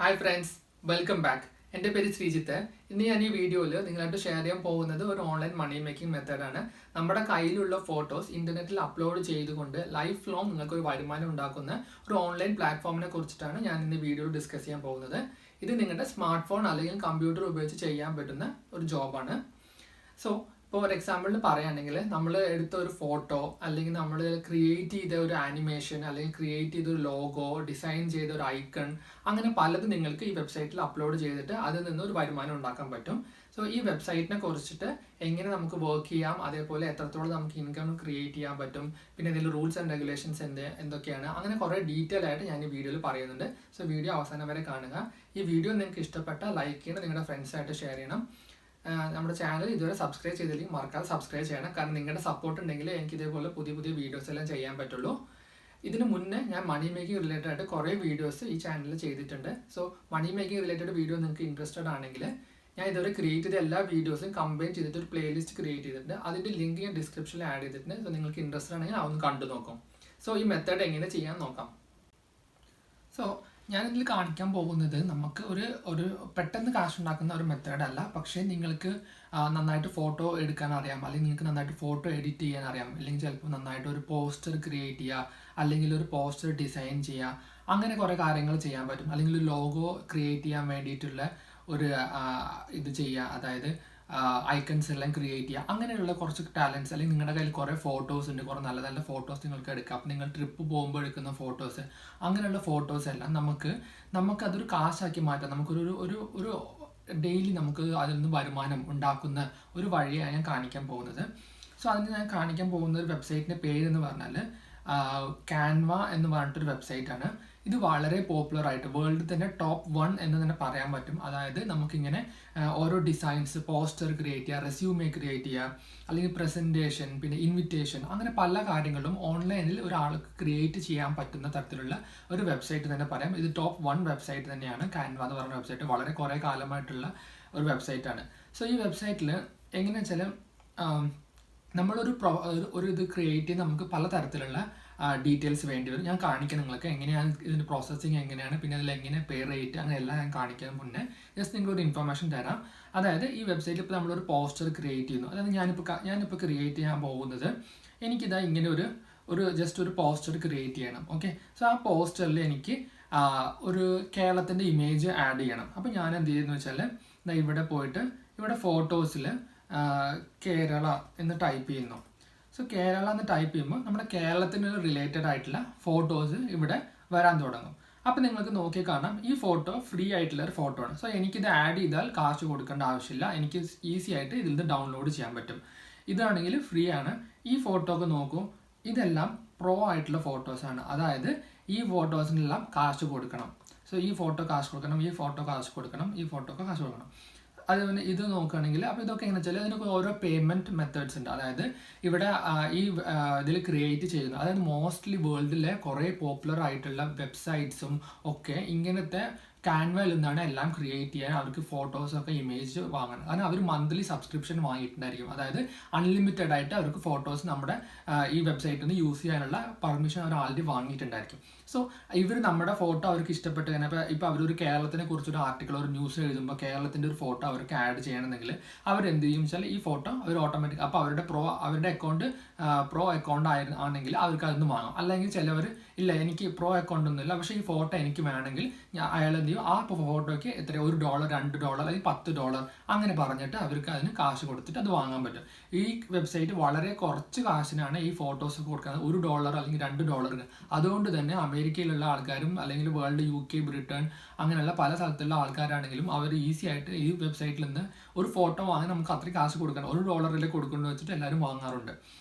Hi friends, welcome back. എൻ്റെ പേര് ശ്രീജിത്ത്. ഇന്ന് ഞാൻ ഈ വീഡിയോയിൽ നിങ്ങളായിട്ട് ഷെയർ ചെയ്യാൻ പോകുന്നത് ഒരു ഓൺലൈൻ മണി മേക്കിംഗ് മെത്തേഡാണ്. നമ്മുടെ കയ്യിലുള്ള ഫോട്ടോസ് ഇന്റർനെറ്റിൽ അപ്ലോഡ് ചെയ്തുകൊണ്ട് ലൈഫ് ലോങ് നിങ്ങൾക്ക് ഒരു വരുമാനം ഉണ്ടാക്കുന്ന ഒരു ഓൺലൈൻ പ്ലാറ്റ്ഫോമിനെ കുറിച്ചിട്ടാണ് ഞാൻ ഇന്ന് വീഡിയോയിൽ ഡിസ്കസ് ചെയ്യാൻ പോകുന്നത്. ഇത് നിങ്ങളുടെ സ്മാർട്ട് ഫോൺ അല്ലെങ്കിൽ കമ്പ്യൂട്ടർ ഉപയോഗിച്ച് ചെയ്യാൻ പറ്റുന്ന ഒരു ജോബാണ്. സോ ഇപ്പോൾ ഒരു എക്സാമ്പിളിന് പറയുകയാണെങ്കിൽ നമ്മൾ എടുത്ത ഒരു ഫോട്ടോ അല്ലെങ്കിൽ നമ്മൾ ക്രിയേറ്റ് ചെയ്ത ഒരു ആനിമേഷൻ അല്ലെങ്കിൽ ക്രിയേറ്റ് ചെയ്ത ഒരു ലോഗോ ഡിസൈൻ ചെയ്ത ഒരു ഐക്കൺ അങ്ങനെ പലതും നിങ്ങൾക്ക് ഈ വെബ്സൈറ്റിൽ അപ്ലോഡ് ചെയ്തിട്ട് അതിൽ നിന്ന് ഒരു വരുമാനം ഉണ്ടാക്കാൻ പറ്റും. സോ ഈ വെബ്സൈറ്റിനെ കുറിച്ചിട്ട് എങ്ങനെ നമുക്ക് വർക്ക് ചെയ്യാം, അതേപോലെ എത്രത്തോളം നമുക്ക് ഇൻകം ക്രിയേറ്റ് ചെയ്യാൻ പറ്റും, പിന്നെ ഇതിൽ റൂൾസ് ആൻഡ് റെഗുലേഷൻസ് എന്തൊക്കെയാണ്, അങ്ങനെ കുറേ ഡീറ്റെയിൽ ആയിട്ട് ഞാൻ ഈ വീഡിയോയിൽ പറയുന്നുണ്ട്. സോ വീഡിയോ അവസാനം വരെ കാണുക. ഈ വീഡിയോ നിങ്ങൾക്ക് ഇഷ്ടപ്പെട്ടാൽ ലൈക്ക് ചെയ്യണം, നിങ്ങളുടെ ഫ്രണ്ട്സായിട്ട് ഷെയർ ചെയ്യണം. നമ്മുടെ ചാനൽ ഇതുവരെ സബ്സ്ക്രൈബ് ചെയ്തില്ലെങ്കിൽ മറക്കാതെ സബ്സ്ക്രൈബ് ചെയ്യണം. കാരണം നിങ്ങളുടെ സപ്പോർട്ട് ഉണ്ടെങ്കിൽ എനിക്ക് ഇതേപോലെ പുതിയ പുതിയ വീഡിയോസ് എല്ലാം ചെയ്യാൻ പറ്റുള്ളൂ. ഇതിന് മുന്നേ ഞാൻ മണി മേക്കിംഗ് റിലേറ്റഡ് ആയിട്ട് കുറേ വീഡിയോസ് ഈ ചാനലിൽ ചെയ്തിട്ടുണ്ട്. So money making related video നിങ്ങൾക്ക് ഇൻട്രസ്റ്റഡ് ആണെങ്കിൽ ഞാൻ ഇതുവരെ ക്രിയേറ്റ് ചെയ്ത എല്ലാ വീഡിയോസും കമ്പൈൻ ചെയ്തിട്ട് ഒരു പ്ലേലിസ്റ്റ് ക്രിയേറ്റ് ചെയ്തിട്ടുണ്ട്. അതിൻ്റെ ലിങ്ക് ഞാൻ ഡിസ്ക്രിപ്ഷനിൽ ആഡ് ചെയ്തിട്ടുണ്ട്. സോ നിങ്ങൾക്ക് ഇൻട്രസ്റ്റഡ് ആണെങ്കിൽ അതൊന്ന് കണ്ടു നോക്കാം. സോ ഈ മെത്തേഡ് എങ്ങനെ ചെയ്യാൻ നോക്കാം. സോ ഞാനിതിൽ കാണിക്കാൻ പോകുന്നത് നമുക്ക് ഒരു പെട്ടെന്ന് കാശ് ഉണ്ടാക്കുന്ന ഒരു മെത്തേഡ് അല്ല. പക്ഷേ നിങ്ങൾക്ക് നന്നായിട്ട് ഫോട്ടോ എടുക്കാൻ അറിയാം, അല്ലെങ്കിൽ നിങ്ങൾക്ക് നന്നായിട്ട് ഫോട്ടോ എഡിറ്റ് ചെയ്യാൻ അറിയാം, അല്ലെങ്കിൽ ചിലപ്പോൾ നന്നായിട്ട് ഒരു പോസ്റ്റർ ക്രിയേറ്റ് ചെയ്യുക, അല്ലെങ്കിൽ ഒരു പോസ്റ്റർ ഡിസൈൻ ചെയ്യുക, അങ്ങനെ കുറേ കാര്യങ്ങൾ ചെയ്യാൻ പറ്റും. അല്ലെങ്കിൽ ഒരു ലോഗോ ക്രിയേറ്റ് ചെയ്യാൻ വേണ്ടിയിട്ടുള്ള ഒരു ഇത് ചെയ്യുക, അതായത് ഐക്കൺസ് എല്ലാം ക്രിയേറ്റ് ചെയ്യുക, അങ്ങനെയുള്ള കുറച്ച് ടാലൻസ്, അല്ലെങ്കിൽ നിങ്ങളുടെ കയ്യിൽ കുറേ ഫോട്ടോസ് ഉണ്ട്, കുറേ നല്ല നല്ല ഫോട്ടോസ് നിങ്ങൾക്ക് എടുക്കാം. അപ്പം നിങ്ങൾ ട്രിപ്പ് പോകുമ്പോൾ എടുക്കുന്ന ഫോട്ടോസ്, അങ്ങനെയുള്ള ഫോട്ടോസ് എല്ലാം നമുക്കതൊരു കാശാക്കി മാറ്റാം. ഒരു ഡെയിലി നമുക്ക് അതിൽ നിന്ന് വരുമാനം ഉണ്ടാക്കുന്ന ഒരു വഴിയാണ് ഞാൻ കാണിക്കാൻ പോകുന്നത്. സോ അതിന് ഞാൻ കാണിക്കാൻ പോകുന്ന ഒരു വെബ്സൈറ്റിൻ്റെ പേരെന്ന് പറഞ്ഞാൽ ക്യാൻവ എന്ന് പറഞ്ഞിട്ടൊരു വെബ്സൈറ്റാണ്. ഇത് വളരെ പോപ്പുലർ ആയിട്ട് വേൾഡിൽ തന്നെ ടോപ്പ് 1 എന്ന് തന്നെ പറയാൻ പറ്റും. അതായത് നമുക്കിങ്ങനെ ഓരോ ഡിസൈൻസ്, പോസ്റ്റർ ക്രിയേറ്റ് ചെയ്യുക, റെസ്യൂമേ ക്രിയേറ്റ് ചെയ്യുക, അല്ലെങ്കിൽ പ്രസൻറ്റേഷൻ, പിന്നെ ഇൻവിറ്റേഷൻ, അങ്ങനെ പല കാര്യങ്ങളും ഓൺലൈനിൽ ഒരാൾക്ക് ക്രിയേറ്റ് ചെയ്യാൻ പറ്റുന്ന തരത്തിലുള്ള ഒരു വെബ്സൈറ്റ് തന്നെ പറയാം. ഇത് ടോപ്പ് 1 വെബ്സൈറ്റ് തന്നെയാണ്. ക്യാൻവ എന്ന് പറഞ്ഞ വെബ്സൈറ്റ് വളരെ കുറേ കാലമായിട്ടുള്ള ഒരു വെബ്സൈറ്റാണ്. സോ ഈ വെബ്സൈറ്റിൽ എങ്ങനെയാ വെച്ചാൽ നമ്മളൊരു ഇത് ക്രിയേറ്റ് ചെയ്ത് നമുക്ക് പലതരത്തിലുള്ള ഡീറ്റെയിൽസ് വേണ്ടി വരും. ഞാൻ കാണിക്കാം നിങ്ങൾക്ക് എങ്ങനെയാണ് ഇതിൻ്റെ പ്രോസസ്സിങ് എങ്ങനെയാണ്, പിന്നെ അതിൽ എങ്ങനെ പേ റേറ്റ്, അങ്ങനെ എല്ലാം ഞാൻ കാണിക്കാൻ മുന്നേ ജസ്റ്റ് നിങ്ങളൊരു ഇൻഫർമേഷൻ തരാം. അതായത് ഈ വെബ്സൈറ്റിൽ ഇപ്പോൾ നമ്മളൊരു പോസ്റ്റർ ക്രിയേറ്റ് ചെയ്യുന്നു. അതായത് ഞാനിപ്പോൾ ക്രിയേറ്റ് ചെയ്യാൻ പോകുന്നത്, എനിക്കിതാ ഇങ്ങനെ ഒരു പോസ്റ്റർ ക്രിയേറ്റ് ചെയ്യണം. ഓക്കെ, സോ ആ പോസ്റ്ററിൽ എനിക്ക് ഒരു കേരളത്തിൻ്റെ ഇമേജ് ആഡ് ചെയ്യണം. അപ്പോൾ ഞാൻ എന്ത് ചെയ്യുന്നു വെച്ചാൽ ഇവിടെ പോയിട്ട് ഇവിടെ ഫോട്ടോസിൽ കേരള എന്ന് ടൈപ്പ് ചെയ്യുന്നു. സോ കേരള എന്ന് ടൈപ്പ് ചെയ്യുമ്പോൾ നമ്മുടെ കേരളത്തിന് റിലേറ്റഡ് ആയിട്ടുള്ള ഫോട്ടോസ് ഇവിടെ വരാൻ തുടങ്ങും. അപ്പോൾ നിങ്ങൾക്ക് നോക്കി കാണാം, ഈ ഫോട്ടോ ഫ്രീ ആയിട്ടുള്ള ഒരു ഫോട്ടോ ആണ്. സോ എനിക്കിത് ആഡ് ചെയ്താൽ കാശ് കൊടുക്കേണ്ട ആവശ്യമില്ല. എനിക്ക് ഈസി ആയിട്ട് ഇതിൽ നിന്ന് ഡൗൺലോഡ് ചെയ്യാൻ പറ്റും. ഇതാണെങ്കിൽ ഫ്രീ ആണ്. ഈ ഫോട്ടോ ഒക്കെ നോക്കൂ, ഇതെല്ലാം പ്രോ ആയിട്ടുള്ള ഫോട്ടോസാണ്. അതായത് ഈ ഫോട്ടോസിനെല്ലാം കാശ് കൊടുക്കണം. സോ ഈ ഫോട്ടോ കാശ് കൊടുക്കണം, ഈ ഫോട്ടോ കാശ് കൊടുക്കണം, ഈ ഫോട്ടോക്ക് കാശ് കൊടുക്കണം. അതുപോലെ ഇത് നോക്കുകയാണെങ്കിൽ അപ്പോൾ ഇതൊക്കെ എങ്ങനെ വെച്ചാൽ അതിനൊക്കെ ഓരോ പേയ്മെൻറ്റ് മെത്തേഡ്സ് ഉണ്ട്. അതായത് ഇവിടെ ഇതിൽ ക്രിയേറ്റ് ചെയ്യുന്നു, അതായത് മോസ്റ്റ്ലി വേൾഡിലെ കുറേ പോപ്പുലർ ആയിട്ടുള്ള വെബ്സൈറ്റ്സും ഒക്കെ ഇങ്ങനത്തെ ക്യാൻവയിൽ നിന്നാണ് എല്ലാം ക്രിയേറ്റ് ചെയ്യാൻ അവർക്ക് ഫോട്ടോസൊക്കെ ഇമേജ് വാങ്ങണം. കാരണം അവർ മന്ത്ലി സബ്സ്ക്രിപ്ഷൻ വാങ്ങിയിട്ടുണ്ടായിരിക്കും. അതായത് അൺലിമിറ്റഡ് ആയിട്ട് അവർക്ക് ഫോട്ടോസ് നമ്മുടെ ഈ വെബ്സൈറ്റിൽ നിന്ന് യൂസ് ചെയ്യാനുള്ള പെർമിഷൻ അവർ ആൾറെഡി വാങ്ങിയിട്ടുണ്ടായിരിക്കും. സോ ഇവർ നമ്മുടെ ഫോട്ടോ അവർക്ക് ഇഷ്ടപ്പെട്ട് തന്നെ ഇപ്പോൾ അവരൊരു കേരളത്തിനെ കുറിച്ചൊരു ആർട്ടിക്കിൾ, ഒരു ന്യൂസ് എഴുതുമ്പോൾ കേരളത്തിൻ്റെ ഒരു ഫോട്ടോ അവർക്ക് ആഡ് ചെയ്യണമെങ്കിൽ അവരെന്ത് ചെയ്യും വെച്ചാൽ ഈ ഫോട്ടോ അവർ ഓട്ടോമാറ്റിക്, അപ്പോൾ അവരുടെ അക്കൗണ്ട് പ്രോ അക്കൗണ്ട് ആണെങ്കിൽ അവർക്ക് അതൊന്നും വാങ്ങാം. അല്ലെങ്കിൽ ചിലവർ ഇല്ല എനിക്ക് പ്രോ അക്കൗണ്ട് ഒന്നുമില്ല, പക്ഷേ ഈ ഫോട്ടോ എനിക്ക് വേണമെങ്കിൽ അയാൾ എന്ത് ചെയ്യും, ആ ഫോട്ടോയ്ക്ക് എത്ര $1, $2 അല്ലെങ്കിൽ $10 അങ്ങനെ പറഞ്ഞിട്ട് അവർക്ക് അതിന് കാശ് കൊടുത്തിട്ട് അത് വാങ്ങാൻ പറ്റും. ഈ വെബ്സൈറ്റ് വളരെ കുറച്ച് കാശിനാണ് ഈ ഫോട്ടോസ് കൊടുക്കുന്നത്, $1 അല്ലെങ്കിൽ $2. അതുകൊണ്ട് തന്നെ അമേരിക്കയിലുള്ള ആൾക്കാരും അല്ലെങ്കിൽ വേൾഡ്, UK, ബ്രിട്ടൻ അങ്ങനെയുള്ള പല സ്ഥലത്തുള്ള ആൾക്കാരാണെങ്കിലും അവർ ഈസി ആയിട്ട് ഈ വെബ്സൈറ്റിൽ നിന്ന് ഒരു ഫോട്ടോ വാങ്ങാൻ നമുക്ക് അത്രയും കാശ് കൊടുക്കണം. $1 കൊടുക്കുന്നു വെച്ചിട്ട് എല്ലാവരും വാങ്ങാറുണ്ട്.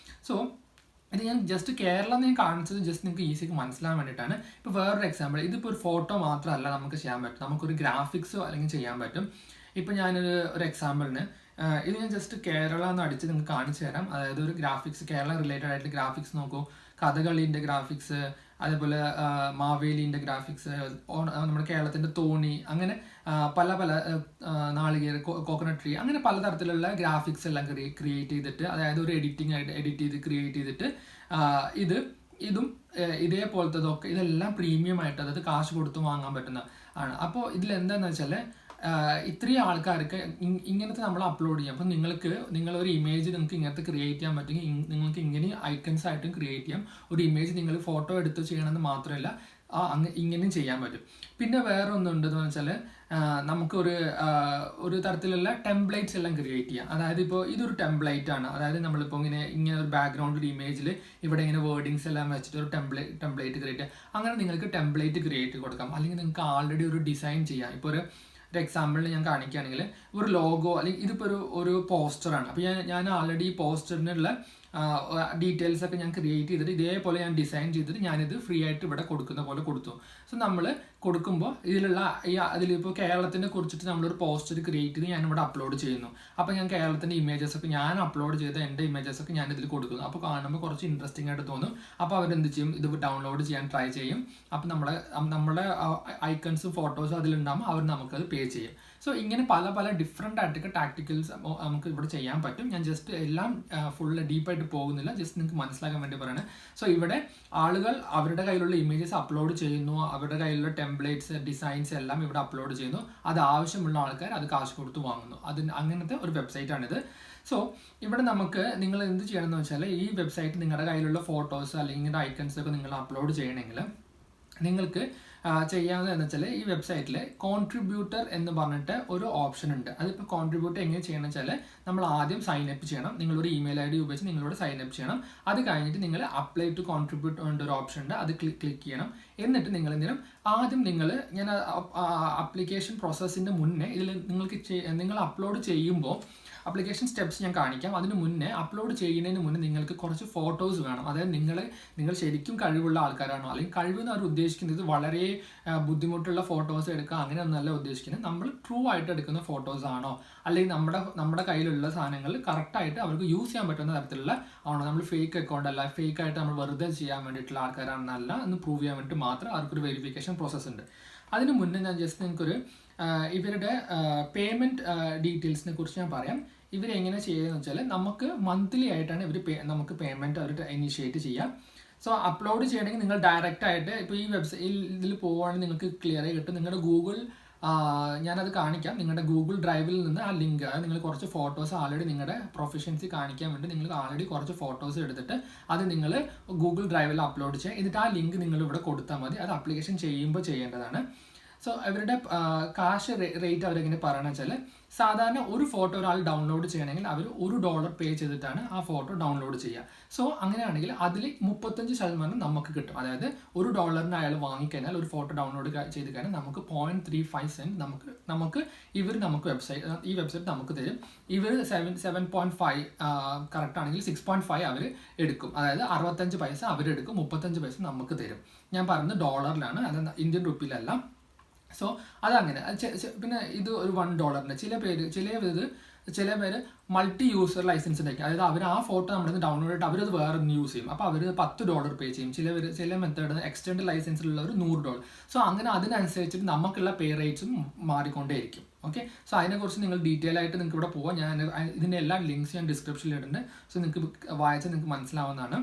സോ ഇത് ഞാൻ ജസ്റ്റ് കേരളം ഞാൻ കാണിച്ചത് ജസ്റ്റ് നിങ്ങൾക്ക് ഈസിക്ക് മനസ്സിലാൻ വേണ്ടിയിട്ടാണ്. ഇപ്പോൾ വേറൊരു എക്സാമ്പിൾ, ഇതിപ്പോൾ ഒരു ഫോട്ടോ മാത്രമല്ല നമുക്ക് ചെയ്യാൻ പറ്റും, നമുക്കൊരു ഗ്രാഫിക്സോ അല്ലെങ്കിൽ ചെയ്യാൻ പറ്റും. ഇപ്പോൾ ഞാനൊരു എക്സാമ്പിളിന് ഇത് ഞാൻ ജസ്റ്റ് കേരള എന്ന് അടിച്ച് നിങ്ങൾക്ക് കാണിച്ചു തരാം. അതായത് ഒരു ഗ്രാഫിക്സ്, കേരള റിലേറ്റഡ് ആയിട്ട് ഗ്രാഫിക്സ് നോക്കൂ, കഥകളിൻ്റെ ഗ്രാഫിക്സ്, അതേപോലെ മാവേലിൻ്റെ ഗ്രാഫിക്സ്, നമ്മുടെ കേരളത്തിൻ്റെ തോണി, അങ്ങനെ പല നാളികേര, കോക്കനട്ട് ട്രീ, അങ്ങനെ പലതരത്തിലുള്ള ഗ്രാഫിക്സ് എല്ലാം ക്രിയേറ്റ് ചെയ്തിട്ട്, അതായത് ഒരു എഡിറ്റ് ചെയ്ത് ക്രിയേറ്റ് ചെയ്തിട്ട് ഇതും ഇതേപോലത്തതൊക്കെ ഇതെല്ലാം പ്രീമിയം ആയിട്ട്, അതായത് കാശ് കൊടുത്ത് വാങ്ങാൻ പറ്റുന്ന, ആണ്. അപ്പോൾ ഇതിലെന്താണെന്ന് വെച്ചാൽ ഇത്രയും ആൾക്കാർക്ക് ഇങ്ങനത്തെ നമ്മൾ അപ്ലോഡ് ചെയ്യാം. അപ്പം നിങ്ങളൊരു ഇമേജ് നിങ്ങൾക്ക് ഇങ്ങനത്തെ ക്രിയേറ്റ് ചെയ്യാൻ പറ്റുമെങ്കിൽ നിങ്ങൾക്ക് ഇങ്ങനെ ഐക്കൺസ് ആയിട്ടും ക്രിയേറ്റ് ചെയ്യാം. ഒരു ഇമേജ് നിങ്ങൾ ഫോട്ടോ എടുത്ത് ചെയ്യണമെന്ന് മാത്രമല്ല ഇങ്ങനെയും ചെയ്യാൻ പറ്റും. പിന്നെ വേറെ ഒന്നുണ്ടെന്ന് വെച്ചാൽ ഒരു തരത്തിലുള്ള ടെംപ്ലേറ്റ്സ് എല്ലാം ക്രിയേറ്റ് ചെയ്യാം. അതായത് ഇപ്പോൾ ഇതൊരു ടെംപ്ലേറ്റ് ആണ്. അതായത് നമ്മളിപ്പോൾ ഇങ്ങനെ ഒരു ബാക്ക്ഗ്രൗണ്ട് ഒരു ഇമേജിൽ ഇവിടെ ഇങ്ങനെ വേർഡിങ്സ് എല്ലാം വെച്ചിട്ട് ഒരു ടെംപ്ലേറ്റ് ക്രിയേറ്റ് ചെയ്യാം. അങ്ങനെ നിങ്ങൾക്ക് ടെംപ്ലേറ്റ് ക്രിയേറ്റ് കൊടുക്കാം. അല്ലെങ്കിൽ നിങ്ങൾക്ക് ആൾറെഡി ഒരു ഡിസൈൻ ചെയ്യാം. ഇപ്പോൾ ഒരു എക്സാമ്പിളിന് ഞാൻ കാണിക്കുകയാണെങ്കിൽ ഒരു ലോഗോ അല്ലെങ്കിൽ ഇതിപ്പോൾ ഒരു പോസ്റ്ററാണ്. അപ്പോൾ ഞാൻ ആൾറെഡി ഈ പോസ്റ്ററിനുള്ള ഡീറ്റെയിൽസ് ഒക്കെ ഞാൻ ക്രിയേറ്റ് ചെയ്തിട്ട് ഇതേപോലെ ഞാൻ ഡിസൈൻ ചെയ്തിട്ട് ഞാനിത് ഫ്രീ ആയിട്ട് ഇവിടെ കൊടുക്കുന്ന പോലെ കൊടുത്തു. സോ നമ്മൾ കൊടുക്കുമ്പോൾ അതിലിപ്പോൾ കേരളത്തിനെ കുറിച്ചിട്ട് നമ്മളൊരു പോസ്റ്റർ ക്രിയേറ്റ് ചെയ്ത് ഞാനിവിടെ അപ്ലോഡ് ചെയ്യുന്നു. അപ്പോൾ ഞാൻ കേരളത്തിൻ്റെ ഇമേജസ് ഒക്കെ ഞാൻ അപ്ലോഡ് ചെയ്ത എൻ്റെ ഇമേജസ് ഒക്കെ ഞാൻ ഇതിൽ കൊടുക്കുന്നു. അപ്പോൾ കാണുമ്പോൾ കുറച്ച് ഇൻട്രസ്റ്റിംഗ് ആയിട്ട് തോന്നും. അപ്പോൾ അവരെന്ത് ചെയ്യും, ഇത് ഡൗൺലോഡ് ചെയ്യാൻ ട്രൈ ചെയ്യും. അപ്പോൾ നമ്മുടെ ഐക്കൺസും ഫോട്ടോസും അതിലുണ്ടാകുമ്പോൾ അവർ നമുക്കത് പേ ചെയ്യും. സോ ഇങ്ങനെ പല ഡിഫറെൻ്റ് ആയിട്ടൊക്കെ ടാക്ടിക്കൽസ് നമുക്ക് ഇവിടെ ചെയ്യാൻ പറ്റും. ഞാൻ ജസ്റ്റ് എല്ലാം ഫുള്ള് ഡീപ്പായിട്ട് പോകുന്നില്ല, ജസ്റ്റ് നിങ്ങൾക്ക് മനസ്സിലാക്കാൻ വേണ്ടി പറയണേ. സോ ഇവിടെ ആളുകൾ അവരുടെ കയ്യിലുള്ള ഇമേജസ് അപ്ലോഡ് ചെയ്യുന്നു, അവരുടെ കയ്യിലുള്ള ടെംപ്ലേറ്റ്സ് ഡിസൈൻസ് എല്ലാം ഇവിടെ അപ്ലോഡ് ചെയ്യുന്നു. അത് ആവശ്യമുള്ള ആൾക്കാർ അത് കാശ് കൊടുത്ത് വാങ്ങുന്നു. അങ്ങനത്തെ ഒരു വെബ്സൈറ്റാണിത്. സോ ഇവിടെ നിങ്ങൾ എന്ത് ചെയ്യണമെന്ന് വെച്ചാൽ ഈ വെബ്സൈറ്റ് നിങ്ങളുടെ കയ്യിലുള്ള ഫോട്ടോസ് അല്ലെങ്കിൽ ഐക്കൺസ് ഒക്കെ നിങ്ങൾ അപ്ലോഡ് ചെയ്യണമെങ്കിൽ നിങ്ങൾക്ക് ചെയ്യാവുന്നതെന്ന് വെച്ചാൽ ഈ വെബ്സൈറ്റിൽ കോൺട്രിബ്യൂട്ടർ എന്ന് പറഞ്ഞിട്ട് ഒരു ഓപ്ഷൻ ഉണ്ട്. അതിപ്പോൾ കോൺട്രിബ്യൂട്ടർ എങ്ങനെ ചെയ്യണമെന്ന് വെച്ചാൽ നമ്മൾ ആദ്യം സൈൻ അപ്പ് ചെയ്യണം. നിങ്ങളൊരു ഇമെയിൽ ID ഉപയോഗിച്ച് നിങ്ങളോട് സൈൻ അപ്പ് ചെയ്യണം. അത് കഴിഞ്ഞിട്ട് നിങ്ങൾ അപ്ലൈ ടു കോൺട്രിബ്യൂട്ട് ഒരു ഓപ്ഷൻ ഉണ്ട്, അത് ക്ലിക്ക് ചെയ്യണം. എന്നിട്ട് ആദ്യം ഞാൻ അപ്ലിക്കേഷൻ പ്രോസസ്സിൻ്റെ മുന്നേ ഇതിൽ നിങ്ങൾ അപ്ലോഡ് ചെയ്യുമ്പോൾ അപ്ലിക്കേഷൻ സ്റ്റെപ്സ് ഞാൻ കാണിക്കാം. അതിന് മുന്നേ അപ്ലോഡ് ചെയ്യുന്നതിന് മുന്നേ നിങ്ങൾക്ക് കുറച്ച് ഫോട്ടോസ് വേണം. അതായത് നിങ്ങൾ ശരിക്കും കഴിവുള്ള ആൾക്കാരാണോ, അല്ലെങ്കിൽ കഴിവെന്ന് അവർ ഉദ്ദേശിക്കുന്നത് വളരെ ബുദ്ധിമുട്ടുള്ള ഫോട്ടോസ് എടുക്കുക അങ്ങനെയൊന്നല്ല ഉദ്ദേശിക്കുന്നത്. നമ്മൾ ട്രൂ ആയിട്ട് എടുക്കുന്ന ഫോട്ടോസ് ആണോ, അല്ലെങ്കിൽ നമ്മുടെ കയ്യിലുള്ള സാധനങ്ങൾ കറക്റ്റായിട്ട് അവർക്ക് യൂസ് ചെയ്യാൻ പറ്റുന്ന തരത്തിലുള്ള ആണോ, നമ്മൾ ഫേക്ക് അക്കൗണ്ട് അല്ല, ഫേക്ക് ആയിട്ട് നമ്മൾ വെറുതെ ചെയ്യാൻ വേണ്ടിയിട്ടുള്ള ആൾക്കാരാണെന്നല്ല എന്ന് പ്രൂവ് ചെയ്യാൻ വേണ്ടി മാത്രം അവർക്കൊരു വെരിഫിക്കേഷൻ പ്രോസസ്സ് ഉണ്ട്. അതിന് മുന്നേ ഞാൻ ജസ്റ്റ് നിങ്ങൾക്കൊരു ഇവരുടെ പേയ്മെൻറ്റ് ഡീറ്റെയിൽസിനെ കുറിച്ച് ഞാൻ പറയാം. ഇവരെങ്ങനെ ചെയ്യുകയെന്ന് വെച്ചാൽ നമുക്ക് മന്ത്ലി ആയിട്ടാണ് നമുക്ക് പേയ്മെൻറ്റ് അവർ ഇനിഷ്യേറ്റ് ചെയ്യാം. സോ അപ്ലോഡ് ചെയ്യണമെങ്കിൽ നിങ്ങൾ ഡയറക്റ്റ് ആയിട്ട് ഇപ്പോൾ ഈ ഇതിൽ പോവുകയാണെങ്കിൽ നിങ്ങൾക്ക് ക്ലിയർ ആയി കിട്ടും. നിങ്ങളുടെ ഞാനത് കാണിക്കാം. നിങ്ങളുടെ ഗൂഗിൾ ഡ്രൈവിൽ നിന്ന് ആ ലിങ്ക്, നിങ്ങൾ കുറച്ച് ഫോട്ടോസ് ആൾറെഡി നിങ്ങളുടെ പ്രൊഫഷൻസി കാണിക്കാൻ വേണ്ടി നിങ്ങൾ ആൾറെഡി കുറച്ച് ഫോട്ടോസ് എടുത്തിട്ട് അത് നിങ്ങൾ ഗൂഗിൾ ഡ്രൈവിൽ അപ്ലോഡ് ചെയ്യുക. എന്നിട്ട് ആ ലിങ്ക് നിങ്ങൾ ഇവിടെ കൊടുത്താൽ മതി. അത് അപ്ലിക്കേഷൻ ചെയ്യുമ്പോൾ ചെയ്യേണ്ടതാണ്. സോ അവരുടെ കാശ് റേറ്റ് അവരെങ്ങനെ പറയുകയെന്ന് വെച്ചാൽ സാധാരണ ഒരു ഫോട്ടോ ഒരാൾ ഡൗൺലോഡ് ചെയ്യണമെങ്കിൽ അവർ $1 പേ ചെയ്തിട്ടാണ് ആ ഫോട്ടോ ഡൗൺലോഡ് ചെയ്യുക. സോ അങ്ങനെയാണെങ്കിൽ അതിൽ 35% നമുക്ക് കിട്ടും. അതായത് $1 അയാൾ വാങ്ങിക്കഴിഞ്ഞാൽ ഒരു ഫോട്ടോ ഡൗൺലോഡ് ചെയ്ത് കഴിഞ്ഞാൽ നമുക്ക് 0.35 സെൻറ്റ് നമുക്ക് ഈ വെബ്സൈറ്റ് നമുക്ക് തരും. ഇവർ 7.5 കറക്റ്റ് ആണെങ്കിൽ 6.5 അവർ എടുക്കും. അതായത് 65 പൈസ അവരെടുക്കും, 35 പൈസ നമുക്ക് തരും. ഞാൻ പറയുന്നത് ഡോളറിലാണ്, അത് ഇന്ത്യൻ റുപ്പിയിലല്ല. സോ അതങ്ങനെ. പിന്നെ ഇത് ഒരു $1. ചില പേര് മൾട്ടി യൂസർ ലൈസൻസ് ഉണ്ടായിരിക്കും. അതായത് അവർ ആ ഫോട്ടോ നമ്മുടെ ഡൗൺലോഡ് ചെയ്തിട്ട് അവരത് വേറെ യൂസ് ചെയ്യും. അപ്പോൾ അവർ $10 പേ ചെയ്യും. ചില മെത്തേഡ് എക്സ്റ്റൻഡ് ലൈസൻസിലുള്ളവർ $100. സോ അങ്ങനെ അതിനനുസരിച്ചിട്ട് നമുക്കുള്ള പേ റേറ്റ്സും മാറിക്കൊണ്ടേയിരിക്കും. ഓക്കെ, സോ അതിനെക്കുറിച്ച് നിങ്ങൾ ഡീറ്റെയിൽ ആയിട്ട് നിങ്ങൾക്ക് ഇവിടെ പോകാം. ഞാൻ ഇതിൻ്റെ എല്ലാ ലിങ്ക്സ് ഞാൻ ഡിസ്ക്രിപ്ഷനിൽ ഇടുന്നുണ്ട്. സോ നിങ്ങൾക്ക് വായിച്ചാൽ നിങ്ങൾക്ക് മനസ്സിലാവുന്നതാണ്.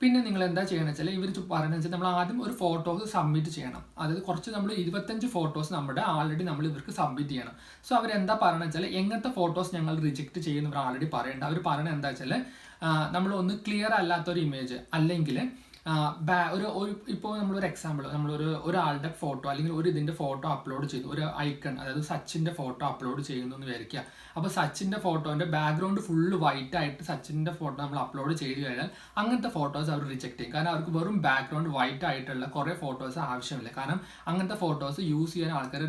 പിന്നെ നിങ്ങൾ എന്താ ചെയ്യണമെന്ന് വെച്ചാൽ ഇവർ പറയുന്നത് വെച്ചാൽ നമ്മൾ ആദ്യം ഒരു ഫോട്ടോസ് സബ്മിറ്റ് ചെയ്യണം. അതായത് നമ്മൾ 25 ഫോട്ടോസ് ആൾറെഡി നമ്മൾ ഇവർക്ക് സബ്മിറ്റ് ചെയ്യണം. സോ അവരെന്താ പറയുന്നത് വെച്ചാൽ എങ്ങനത്തെ ഫോട്ടോസ് ഞങ്ങൾ റിജക്റ്റ് ചെയ്യുന്നവർ ആൾറെഡി പറയേണ്ട. അവർ പറയുന്നത് എന്താ വെച്ചാൽ നമ്മൾ ഒന്ന് ക്ലിയർ അല്ലാത്തൊരു ഇമേജ്, അല്ലെങ്കിൽ ഇപ്പോൾ നമ്മളൊരു എക്സാമ്പിൾ, ഒരാളുടെ ഫോട്ടോ അല്ലെങ്കിൽ ഇതിൻ്റെ ഫോട്ടോ അപ്ലോഡ് ചെയ്തു, ഒരു ഐക്കൺ, അതായത് സച്ചിൻ്റെ ഫോട്ടോ അപ്ലോഡ് ചെയ്യുന്നു എന്ന് വിചാരിക്കുക. അപ്പോൾ സച്ചിൻ്റെ ഫോട്ടോൻ്റെ ബാക്ക്ഗ്രൗണ്ട് ഫുള്ള് വൈറ്റ് ആയിട്ട് സച്ചിൻ്റെ ഫോട്ടോ നമ്മൾ അപ്ലോഡ് ചെയ്ത് കഴിഞ്ഞാൽ അങ്ങനത്തെ ഫോട്ടോസ് അവർ റിജക്റ്റ് ചെയ്യും. കാരണം അവർക്ക് വെറും ബാക്ക്ഗ്രൗണ്ട് വൈറ്റ് ആയിട്ടുള്ള കുറേ ഫോട്ടോസ് ആവശ്യമില്ല. കാരണം അങ്ങനത്തെ ഫോട്ടോസ് യൂസ് ചെയ്യാൻ ആൾക്കാർ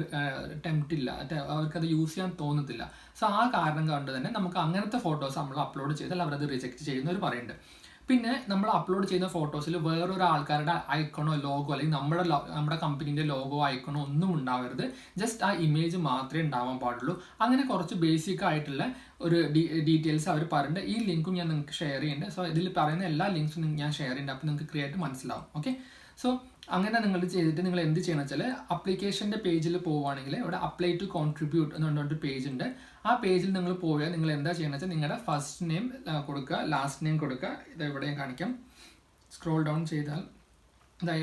ടെംപ്റ്റില്ല, അവർക്കത് യൂസ് ചെയ്യാൻ തോന്നത്തില്ല. സോ ആ കാരണം കൊണ്ട് തന്നെ നമുക്ക് അങ്ങനത്തെ ഫോട്ടോസ് നമ്മൾ അപ്ലോഡ് ചെയ്താൽ അവരത് റിജക്റ്റ് ചെയ്യുന്നവർ പറയുന്നുണ്ട്. പിന്നെ നമ്മൾ അപ്ലോഡ് ചെയ്യുന്ന ഫോട്ടോസിൽ വേറൊരു ആൾക്കാരുടെ ഐക്കണോ ലോഗോ അല്ലെങ്കിൽ നമ്മുടെ കമ്പനീൻ്റെ ലോഗോ ഐക്കണോ ഒന്നും ഉണ്ടാവരുത്. ജസ്റ്റ് ആ ഇമേജ് മാത്രമേ ഉണ്ടാവാൻ പാടുള്ളൂ. അങ്ങനെ കുറച്ച് ബേസിക് ആയിട്ടുള്ള ഒരു ഡീറ്റെയിൽസ് അവർ പറയുന്നുണ്ട്. ഈ ലിങ്കും ഞാൻ നിങ്ങൾക്ക് ഷെയർ ചെയ്യുന്നുണ്ട്. സോ ഇതിൽ പറയുന്ന എല്ലാ ലിങ്ക്സും ഞാൻ ഷെയർ ചെയ്യുന്നുണ്ട്. അപ്പോൾ നിങ്ങൾക്ക് ക്ലിയർ ആയിട്ട് മനസ്സിലാവും. ഓക്കെ, സോ അങ്ങനെ നിങ്ങൾ ചെയ്തിട്ട് നിങ്ങൾ എന്ത് ചെയ്യണം വെച്ചാൽ അപ്ലിക്കേഷൻ്റെ പേജിൽ പോവുകയാണെങ്കിൽ ഇവിടെ അപ്ലൈ ടു കോൺട്രിബ്യൂട്ട് എന്ന് പറഞ്ഞൊരു പേജ് ഉണ്ട്. ആ പേജിൽ നിങ്ങൾ പോയാൽ നിങ്ങൾ എന്താ ചെയ്യണമെന്ന് വെച്ചാൽ നിങ്ങളുടെ ഫസ്റ്റ് നെയിം കൊടുക്കുക, ലാസ്റ്റ് നെയിം കൊടുക്കുക. ഇത് ഇവിടെ ഞാൻ കാണിക്കാം. സ്ക്രോൾ ഡൗൺ ചെയ്താൽ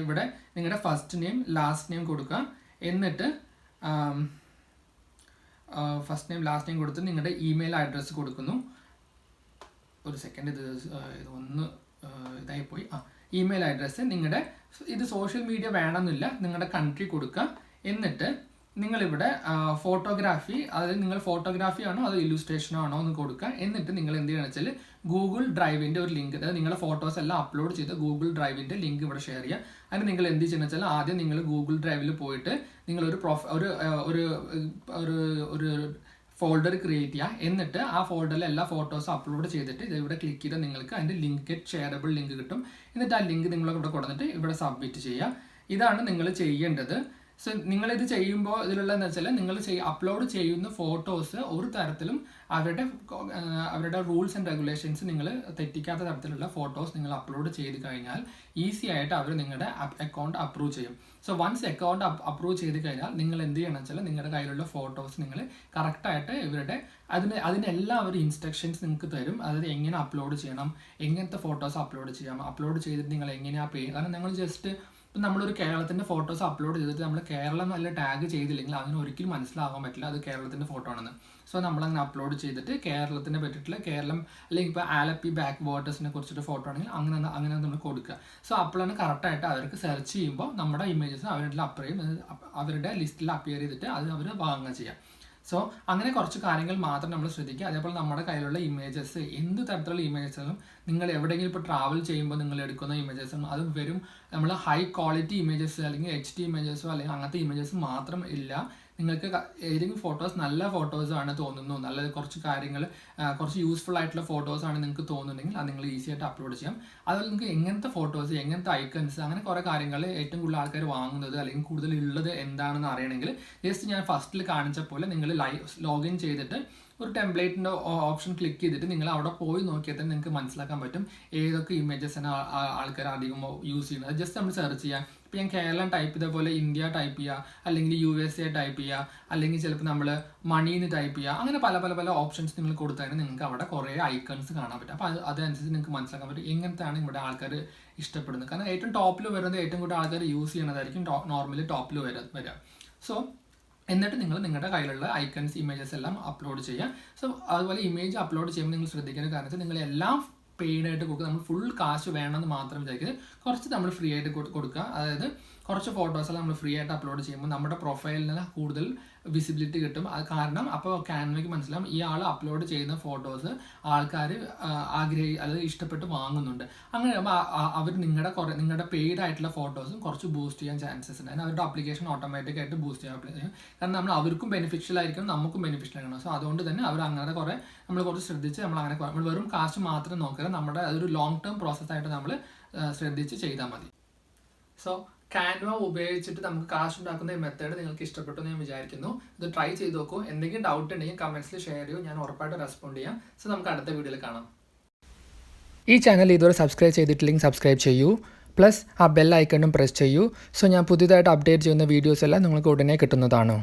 ഇവിടെ നിങ്ങളുടെ ഫസ്റ്റ് നെയിം ലാസ്റ്റ് നെയിം കൊടുക്കുക. എന്നിട്ട് ഫസ്റ്റ് നെയിം ലാസ്റ്റ് നെയിം കൊടുത്ത് നിങ്ങളുടെ ഇമെയിൽ അഡ്രസ്സ് കൊടുക്കുന്നു. ഒരു സെക്കൻഡ്, ഇതൊന്ന് ഇതായിപ്പോയി. ഇമെയിൽ അഡ്രസ്സ് നിങ്ങളുടെ, ഇത് സോഷ്യൽ മീഡിയ വേണമെന്നില്ല, നിങ്ങളുടെ കൺട്രി കൊടുക്കുക. എന്നിട്ട് നിങ്ങളിവിടെ ഫോട്ടോഗ്രാഫി, അതായത് നിങ്ങൾ ഫോട്ടോഗ്രാഫി ആണോ അതോ ഇല്ലുസ്ട്രേഷനോ ആണോ എന്ന് കൊടുക്കുക. എന്നിട്ട് നിങ്ങൾ എന്ത് ചെയ്യുകയാണെന്ന് വെച്ചാൽ ഗൂഗിൾ ഡ്രൈവിൻ്റെ ഒരു ലിങ്ക്, അതായത് നിങ്ങളുടെ ഫോട്ടോസ് എല്ലാം അപ്ലോഡ് ചെയ്ത് ഗൂഗിൾ ഡ്രൈവിൻ്റെ ലിങ്ക് ഇവിടെ ഷെയർ ചെയ്യുക. അതിന് നിങ്ങൾ എന്ത് ചെയ്യുന്നത് വെച്ചാൽ ആദ്യം നിങ്ങൾ ഗൂഗിൾ ഡ്രൈവിൽ പോയിട്ട് നിങ്ങളൊരു ഒരു ഫോൾഡർ ക്രിയേറ്റ് ചെയ്യുക. എന്നിട്ട് ആ ഫോൾഡറിൽ എല്ലാ ഫോട്ടോസും അപ്ലോഡ് ചെയ്തിട്ട് ഇവിടെ ക്ലിക്ക് ചെയ്താൽ നിങ്ങൾക്ക് അതിൻ്റെ ലിങ്ക്, ഷെയറബിൾ ലിങ്ക് കിട്ടും. എന്നിട്ട് ആ ലിങ്ക് നിങ്ങൾ ഇവിടെ കൊടുത്തിട്ട് ഇവിടെ സബ്മിറ്റ് ചെയ്യുക. ഇതാണ് നിങ്ങൾ ചെയ്യേണ്ടത്. സോ നിങ്ങളിത് ചെയ്യുമ്പോൾ ഇതിലുള്ളതെന്ന് വെച്ചാൽ നിങ്ങൾ അപ്ലോഡ് ചെയ്യുന്ന ഫോട്ടോസ് ഒരു തരത്തിലും അവരുടെ റൂൾസ് ആൻഡ് റെഗുലേഷൻസ് നിങ്ങൾ തെറ്റിക്കാത്ത തരത്തിലുള്ള ഫോട്ടോസ് നിങ്ങൾ അപ്ലോഡ് ചെയ്ത് കഴിഞ്ഞാൽ ഈസി ആയിട്ട് അവർ നിങ്ങളുടെ അക്കൗണ്ട് അപ്രൂവ് ചെയ്യും. സോ വൺസ് അക്കൗണ്ട് അപ്രൂവ് ചെയ്ത് കഴിഞ്ഞാൽ നിങ്ങൾ എന്ത് ചെയ്യണം വെച്ചാൽ നിങ്ങളുടെ കയ്യിലുള്ള ഫോട്ടോസ് നിങ്ങൾ കറക്റ്റായിട്ട് അതിനെല്ലാം അവർ ഇൻസ്ട്രക്ഷൻസ് നിങ്ങൾക്ക് തരും. അതായത് എങ്ങനെ അപ്ലോഡ് ചെയ്യണം, എങ്ങനത്തെ ഫോട്ടോസ് അപ്ലോഡ് ചെയ്യാം, അപ്ലോഡ് ചെയ്തിട്ട് നിങ്ങൾ എങ്ങനെയാണ് കാരണം നിങ്ങൾ ജസ്റ്റ് ഇപ്പം നമ്മളൊരു കേരളത്തിൻ്റെ ഫോട്ടോസ് അപ്ലോഡ് ചെയ്തിട്ട് നമ്മൾ കേരളം നല്ല ടാഗ് ചെയ്തില്ലെങ്കിൽ അതിന് ഒരിക്കലും മനസ്സിലാകാൻ പറ്റില്ല അത് കേരളത്തിൻ്റെ ഫോട്ടോ ആണെന്ന്. സോ നമ്മളങ്ങനെ അപ്ലോഡ് ചെയ്തിട്ട് കേരളത്തിനെ പറ്റിയിട്ടുള്ള കേരളം, അല്ലെങ്കിൽ ഇപ്പോൾ ആലപ്പി ബാക്ക് വാട്ടേഴ്സിനെ കുറിച്ചിട്ട് ഫോട്ടോ ആണെങ്കിൽ അങ്ങനെ നമ്മൾ കൊടുക്കുക. സോ അപ്പോഴാണ് കറക്റ്റായിട്ട് അവർക്ക് സെർച്ച് ചെയ്യുമ്പോൾ നമ്മുടെ ഇമേജസ് അവരുടെ ലിസ്റ്റിൽ അപ്പിയർ ചെയ്തിട്ട് അത് അവർ വാങ്ങുക ചെയ്യാം. സോ അങ്ങനെ കുറച്ച് കാര്യങ്ങൾ മാത്രം നമ്മൾ ശ്രദ്ധിക്കുക. അതേപോലെ നമ്മുടെ കയ്യിലുള്ള ഇമേജസ്, എന്ത് തരത്തിലുള്ള ഇമേജസും നിങ്ങൾ എവിടെയെങ്കിലും ഇപ്പോൾ ട്രാവൽ ചെയ്യുമ്പോൾ നിങ്ങൾ എടുക്കുന്ന ഇമേജസും അത് വെറും നമ്മൾ ഹൈ ക്വാളിറ്റി ഇമേജസ് അല്ലെങ്കിൽ HD ഇമേജസോ അല്ലെങ്കിൽ അങ്ങനത്തെ ഇമേജസ് മാത്രം ഇല്ല. നിങ്ങൾക്ക് ഏതെങ്കിലും ഫോട്ടോസ് നല്ല ഫോട്ടോസാണ് തോന്നുന്നു, നല്ല കുറച്ച് കാര്യങ്ങൾ കുറച്ച് യൂസ്ഫുൾ ആയിട്ടുള്ള ഫോട്ടോസാണ് നിങ്ങൾക്ക് തോന്നുന്നുണ്ടെങ്കിൽ അത് നിങ്ങൾ ഈസി ആയിട്ട് അപ്ലോഡ് ചെയ്യാം. അതുപോലെ നിങ്ങൾക്ക് എങ്ങനത്തെ ഫോട്ടോസ്, എങ്ങനത്തെ ഐക്കൺസ്, അങ്ങനെ കുറേ കാര്യങ്ങൾ ഏറ്റവും കൂടുതൽ ആൾക്കാർ വാങ്ങുന്നത് അല്ലെങ്കിൽ കൂടുതൽ ഉള്ളത് എന്താണെന്ന് അറിയണമെങ്കിൽ ജസ്റ്റ് ഞാൻ ഫസ്റ്റിൽ കാണിച്ച പോലെ നിങ്ങൾ ലോഗിൻ ചെയ്തിട്ട് ഒരു ടെംപ്ലേറ്റിൻ്റെ ഓപ്ഷൻ ക്ലിക്ക് ചെയ്തിട്ട് നിങ്ങൾ അവിടെ പോയി നോക്കിയാൽ തന്നെ നിങ്ങൾക്ക് മനസ്സിലാക്കാൻ പറ്റും ഏതൊക്കെ ഇമേജസാണ് ആൾക്കാർ അധികം യൂസ് ചെയ്യുന്നത്. ജസ്റ്റ് നമ്മൾ സെർച്ച് ചെയ്യാം. ഇപ്പോൾ ഞാൻ കേരളം ടൈപ്പ് ചെയ്ത പോലെ ഇന്ത്യ ടൈപ്പ് ചെയ്യുക, അല്ലെങ്കിൽ USA ടൈപ്പ് ചെയ്യുക, അല്ലെങ്കിൽ ചിലപ്പോൾ നമ്മൾ മണീന്ന് ടൈപ്പ് ചെയ്യുക. അങ്ങനെ പല ഓപ്ഷൻസ് നിങ്ങൾ കൊടുത്താൽ നിങ്ങൾക്ക് അവിടെ കുറേ ഐക്കൺസ് കാണാൻ പറ്റും. അപ്പോൾ അതനുസരിച്ച് നിങ്ങൾക്ക് മനസ്സിലാക്കാൻ പറ്റും എങ്ങനത്തെയാണ് ഇവിടെ ആൾക്കാർ ഇഷ്ടപ്പെടുന്നത്. കാരണം ഏറ്റവും ടോപ്പിൽ വരുന്നത് ഏറ്റവും കൂടുതൽ ആൾക്കാർ യൂസ് ചെയ്യണതായിരിക്കും നോർമലി ടോപ്പിൽ വരിക. സോ എന്നിട്ട് നിങ്ങൾ നിങ്ങളുടെ കയ്യിലുള്ള ഐക്കൺസ്, ഇമേജസ് എല്ലാം അപ്ലോഡ് ചെയ്യുക. സോ അതുപോലെ ഇമേജ് അപ്ലോഡ് ചെയ്യുമ്പോൾ നിങ്ങൾ ശ്രദ്ധിക്കേണ്ട കാരണം വെച്ചാൽ നിങ്ങൾ എല്ലാം പെയ്ഡ് ആയിട്ട് കൊടുക്കുക. നമ്മൾ ഫുൾ കാശ് വേണമെന്ന് മാത്രം വിചാരിക്കുന്നത്, കുറച്ച് നമ്മൾ ഫ്രീ ആയിട്ട് കൊടുക്കുക. അതായത് കുറച്ച് ഫോട്ടോസെല്ലാം നമ്മൾ ഫ്രീ ആയിട്ട് അപ്ലോഡ് ചെയ്യുമ്പോൾ നമ്മുടെ പ്രൊഫൈലിന് കൂടുതൽ വിസിബിലിറ്റി കിട്ടും. അത് കാരണം അപ്പോൾ ക്യാൻവയ്ക്ക് മനസ്സിലാവും ഈ ആൾ അപ്ലോഡ് ചെയ്യുന്ന ഫോട്ടോസ് ആൾക്കാർ അതായത് ഇഷ്ടപ്പെട്ട് വാങ്ങുന്നുണ്ട്. അങ്ങനെ അവർ നിങ്ങളുടെ പെയ്ഡ് ആയിട്ടുള്ള ഫോട്ടോസും കുറച്ച് ബൂസ്റ്റ് ചെയ്യാൻ ചാൻസസ് ഉണ്ട്. അതിന് അവരുടെ ആപ്ലിക്കേഷൻ ഓട്ടോമാറ്റിക് ആയിട്ട് ബൂസ്റ്റ് ചെയ്യാൻ, കാരണം നമ്മൾ അവർക്കും ബെനിഫിഷ്യൽ ആയിരിക്കും, നമുക്കും ബെനിഫിഷ്യൽ ആയിരിക്കണം. സോ അതുകൊണ്ട് തന്നെ അവർ അങ്ങനെ നമ്മൾ കുറച്ച് ശ്രദ്ധിച്ച് നമ്മൾ വെറും കാശ് മാത്രം നോക്കുക, നമ്മുടെ അതൊരു ലോങ് ടേം പ്രോസസ്സായിട്ട് നമ്മൾ ശ്രദ്ധിച്ച് ചെയ്താൽ മതി. സോ കാൻവ ഉപയോഗിച്ചിട്ട് നമുക്ക് കാശ് ഉണ്ടാക്കുന്ന ഈ മെത്തേഡ് നിങ്ങൾക്ക് ഇഷ്ടപ്പെട്ടു എന്ന് ഞാൻ വിചാരിക്കുന്നു. ഇത് ട്രൈ ചെയ്ത് നോക്കൂ. എന്തെങ്കിലും ഡൗട്ട് ഉണ്ടെങ്കിൽ കമൻസിൽ ഷെയർ ചെയ്യൂ, ഞാൻ ഉറപ്പായിട്ട് റെസ്പോണ്ട് ചെയ്യാം. സോ നമുക്ക് അടുത്ത വീഡിയോയിൽ കാണാം. ഈ ചാനൽ ഇതുവരെ സബ്സ്ക്രൈബ് ചെയ്തിട്ടില്ലെങ്കിൽ സബ്സ്ക്രൈബ് ചെയ്യൂ, പ്ലസ് ആ ബെൽ ഐക്കണും പ്രസ് ചെയ്യൂ. സോ ഞാൻ പുതിയതായിട്ട് അപ്ഡേറ്റ് ചെയ്യുന്ന വീഡിയോസ് എല്ലാം നിങ്ങൾക്ക് ഉടനെ കിട്ടുന്നതാണ്.